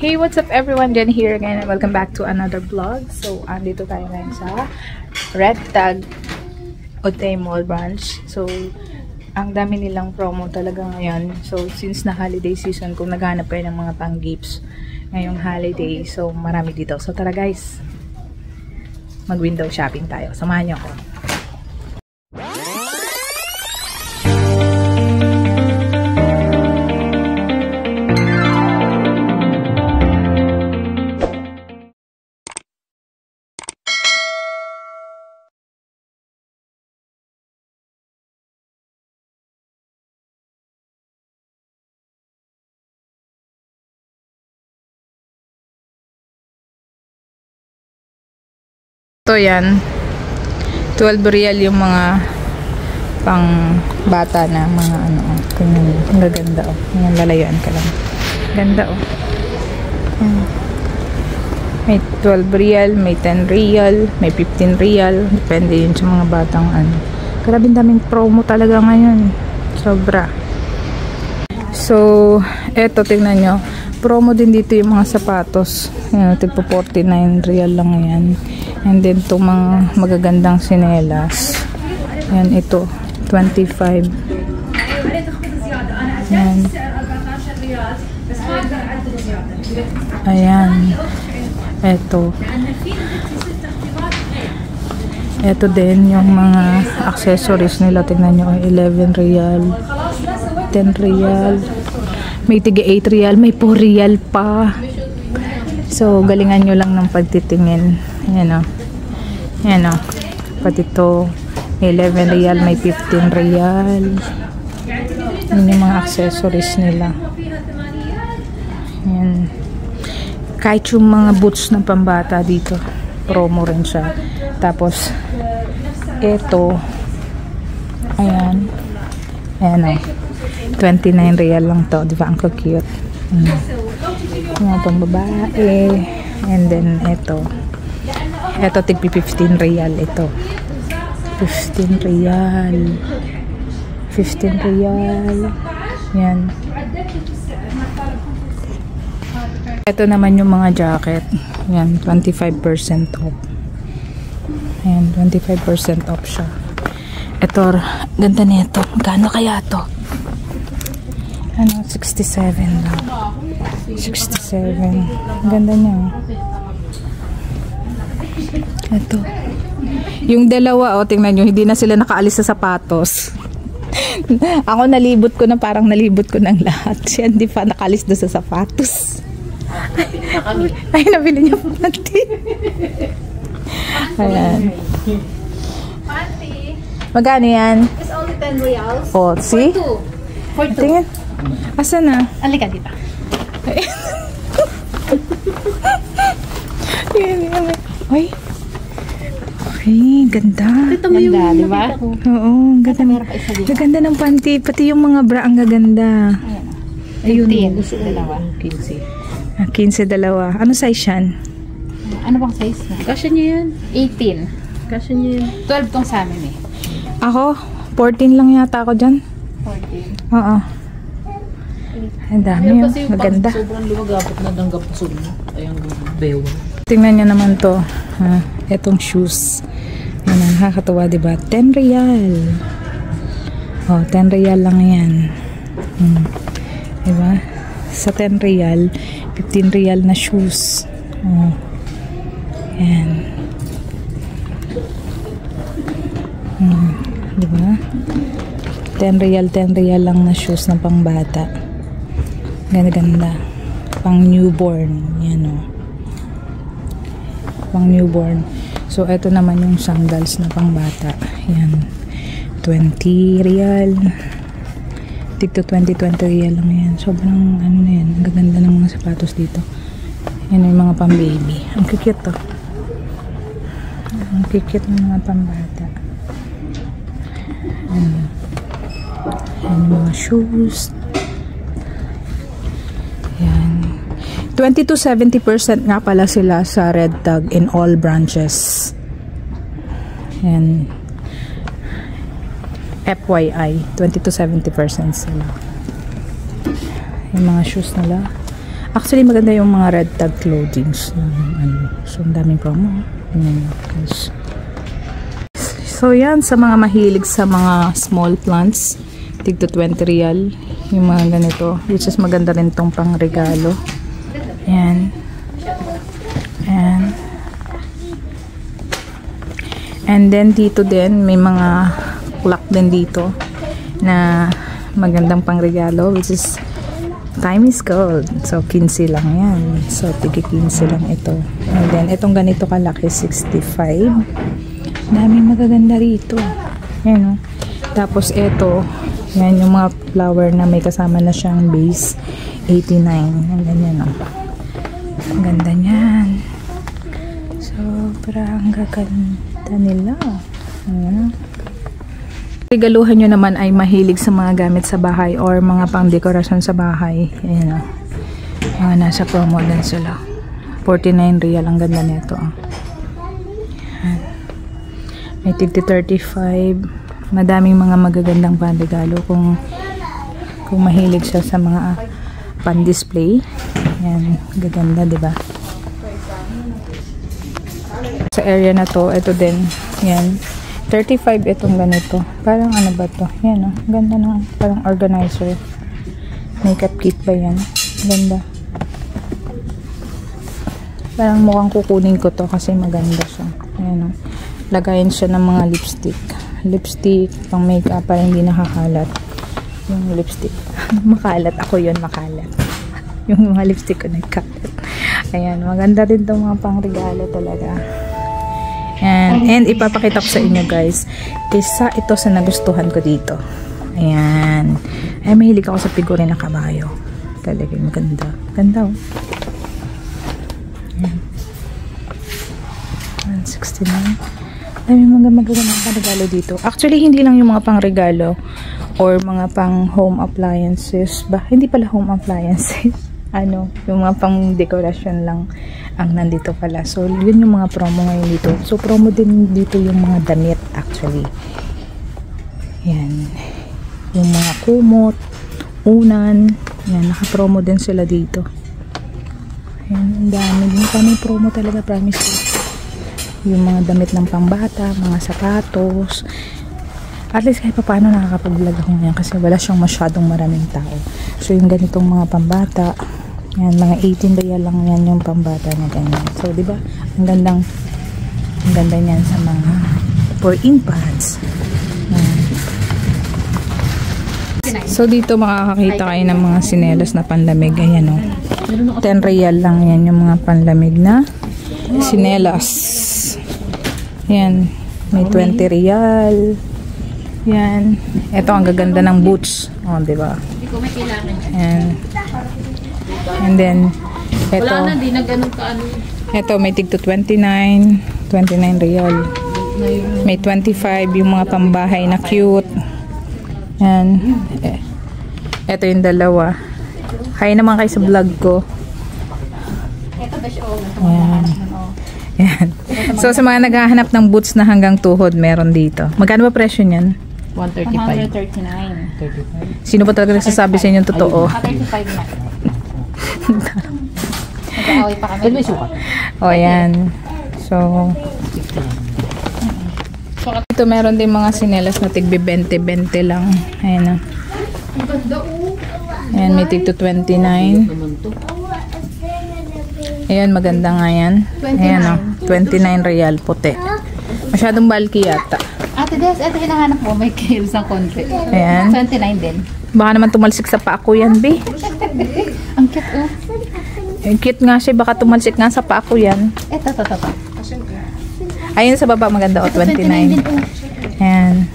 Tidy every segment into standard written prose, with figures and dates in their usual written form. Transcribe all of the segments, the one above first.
Hey, what's up everyone? Jen here again and welcome back to another vlog. So, andito tayo ngayon sa Red Tag Otay Mall branch. So, ang dami nilang promo talaga ngayon. So, since na holiday season, kung naghanap kayo ng mga pang-gifts ngayong holiday, so marami dito. So, tara guys, mag-window shopping tayo. Samahan niyo ako. Ito yan, 12 real yung mga pang bata na mga ano, tingnan mo, ang gaganda oh, yung lalayuan ka lang, ganda oh. May 12 real, may 10 real, may 15 real, depende yun sa mga batang ano. Grabe daming promo talaga ngayon, sobra. So, eto tingnan nyo, promo din dito yung mga sapatos, yan, tigpo 49 real lang yan. And then itong mga magagandang sinelas, yan, ito 25. Yan. Ayan, eto din yung mga accessories nila, tingnan nyo, 11 real, 10 real, may tiga 8 real, may 4 real pa. So, galingan nyo lang ng pagtitingin. Ayan o. Ayan o. Pati ito, 11 real, may 15 real. Yun yung mga accessories nila. Ayan. Kahit yung mga boots ng pambata dito, promo rin siya. Tapos, ito, ayan. Ayan o. 29 real lang to. Diba? Ang cute. Mga pambabae. And then, ito tigpi 15 real ito. 15 real. 15 real. Yan. Ito naman yung mga jacket. Yan, 25% off. Ayan, 25% off siya. Ito, ganda nito. Magkano kaya to? Ano, 67 lang. 67. Ganda niya. Ito. Yung dalawa, oh, tingnan nyo, hindi na sila nakaalis sa sapatos. Ako nalibot ko na, parang nalibot ko ng lahat. Siya hindi pa nakaalis doon sa sapatos. Ay, nabili niya panty. Ayan. Magkano yan? It's only 10 reals. Oh, see? For 2. Tingin. Asa na? Alika dito. Ay. Ay, ganda. Ito mo yung ganda, diba? Oo, ganda. Gaganda ng panty. Pati yung mga bra ang gaganda. Ayun. 15. Dalawa. 15. 15 dalawa. Ano size yan? Ano bang size na? Kasya niya yan. 18. Kasya niya yan. 12 tong sa amin eh. Ako, 14 lang yata ako dyan. 14. Oo. Ang dami yun. Maganda. Sobrang lumagapot na ng gapusog mo. Ay, ang bewa. Tingnan nyo naman to. Ha? Etong shoes. Yan, nakakatuwa, diba? 10 real. Oh, 10 real lang yan. Diba? Sa 10 real, 15 real na shoes. Oh. Yan. Diba? 10 real lang na shoes na pang bata. Ganda-ganda. Pang newborn. Yan o. Pang newborn. So, ito naman yung sandals na pang bata. Yan. 20 real. Tigto 20 real lang yan. Sobrang ano na yan. Ang gaganda ng mga sapatos dito. Yan yung mga pang baby. Ang cute to. Ang cute ng mga pang bata. Yan yung mga shoes. Yan. 20 to 70% nga pala sila sa Red Tag in all branches. Yan. FYI, 20 to 70% sila. Yung mga shoes nila. Actually, maganda yung mga red tag clothings. So, ang daming promo. Guys. So, yan. Sa mga mahilig sa mga small plants, tig to 20 real. Yung mga ganito. Which is maganda rin tong pang regalo. Yan. And then, dito din, may mga clock din dito na magandang pang regalo. Which is time is gold. So, 15 lang yan. So, tig 15 lang ito. And then, itong ganito kalaki, 65. Daming magaganda rito. Yan, tapos ito, yan yung mga flower na may kasama na siyang base, 89. Ang ganyan, ang ganda niyan. Sobrang gaganda nila. Regaluhan nyo naman ay mahilig sa mga gamit sa bahay or mga pang dekorasyon sa bahay. Ayan, nasa promo din sila. 49 real. Ang ganda nito. May tigti 35. Madaming mga magagandang panregalo kung mahilig siya sa mga pan-display. Yan, gaganda, 'di ba? Sa area na to, ito din. Yan. 35 itong ganito. Parang ano ba to? Yan, ganda ng parang organizer. Makeup kit ba 'yan? Ganda. Parang mukhang kukunin ko to kasi maganda siya. Yan, lagayin siya ng mga lipstick pang makeup para hindi nakakalat yung lipstick. Makalat ako yun, makalat yung mga lipstick ko nagkalat. Ayan, maganda rin itong mga pang regalo talaga. And ipapakita ko sa inyo guys, isa ito sa nagustuhan ko dito. Ayan, ay mahilig ako sa figure na kabayo talaga, maganda ganda. Ayan, 169. May mga magagandang pang-regalo dito. Actually, hindi lang yung mga pang-regalo or mga pang-home appliances. Hindi pala home appliances. Yung mga pang-dekorasyon lang ang nandito pala. So, yun yung mga promo ngayon dito. So, promo din dito yung mga damit actually. Yan. Yung mga kumot, unan. Yan, naka-promo din sila dito. Yan, ang dami. Yung kami promo talaga, promise. Yung mga damit ng pambata, mga sapatos. At least kahit pa paano nakakapag-vlog ako ngayon kasi wala siyang masyadong maraming tao. So yung ganitong mga pambata, yan, mga 18 real lang yan yung pambata na ganyan. So diba, ang ganda niyan sa mga for infants. So dito makakakita kayo ng mga sinelas na panlamig. Ayan, 10 real lang yan yung mga panlamig na sinelas. Yan, may 20 real. Yan. Ito ang gaganda ng boots. Oh, 'di ba? Yan. And then ito. Wala na, di na ganun ka ano. Ito may tig to 29 real. May 25 yung mga pambahay na cute. Yan. Ito yung dalawa. Hi naman kayo sa vlog ko. Yan. Yan. So sa mga naghahanap ng boots na hanggang tuhod, meron dito. Magkano ba presyo niyan? 139. 35. Sino pa talaga nagsasabi sa inyo totoo? 35 na. Nag-aaway pa kami. May sukat. O yan. So ito meron din mga sinelas na tigbi 20-20 lang. Ayan o. Ayan, may tig to 29. Ayan, maganda nga yan. Ayan o, 29 real, puti. Masyadong bulky yata. Ate Des, ito hinahanap mo, may kills ng konti. Ayan. 29 din. Baka naman tumalsik sa paa ko yan, be. Ang cute, oh. Yung cute nga siya, baka tumalsik nga sa paa ko yan. Ito. Ayun sa baba, maganda o, 29. Ayan.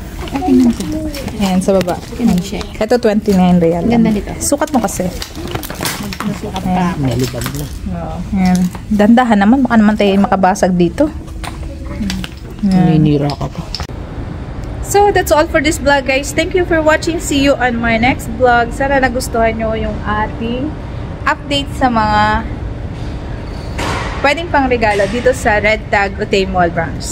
Ayan, sa baba. Ito, 29 real. Ganda nito. Sukat mo kasi. Ayan. Nalibag na. Ayan. Dandahan naman, baka naman tayo makabasag dito. Naninira ka pa. So, that's all for this vlog, guys. Thank you for watching. See you on my next vlog. Sana nagustuhan nyo yung ating update sa mga pwedeng pang regalo dito sa Red Tag Otay Mall Branch.